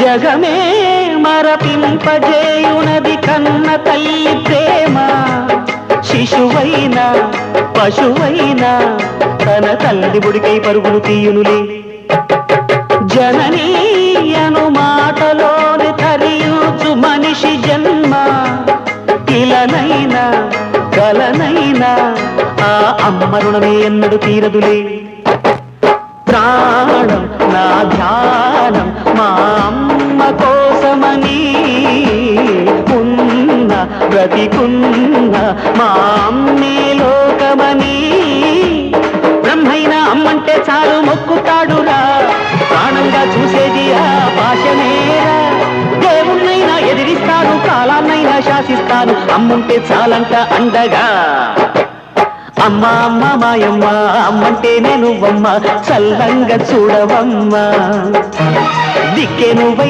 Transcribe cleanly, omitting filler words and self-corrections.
జగమే మరపింపజేయునది కన్న తల్లి ప్రేమ. శిశువైనా పశువైనా తన తల్లి బుడికై పరుగులు తీయునులే. జననీ అను మాటలోని తరియుచు మనిషి జన్మ. ఇలనైనా కలనైనా ఆ అమ్మ రుణమే ఎన్నడు తీరదులే. ప్రాణం నా ధ్యానం మా అమ్మ కోసమని ఉన్న బ్రతికున్న మా అమ్మే లోకమని. బ్రహ్మైనా అమ్మంటే చాలు మొక్కుతాడురా, ప్రాణంగా చూసేది ఆ పాశమేరా. దేవుణ్ణైనా ఎదిరిస్తాను, కాలాన్నైనా శాసిస్తాను, అమ్ముంటే చాలంట అండగా. అమ్మ అమ్మ మాయమ్మ అమ్మంటే నువ్వమ్మ, చల్లంగా చూడవమ్మ, దిక్కే నువ్వై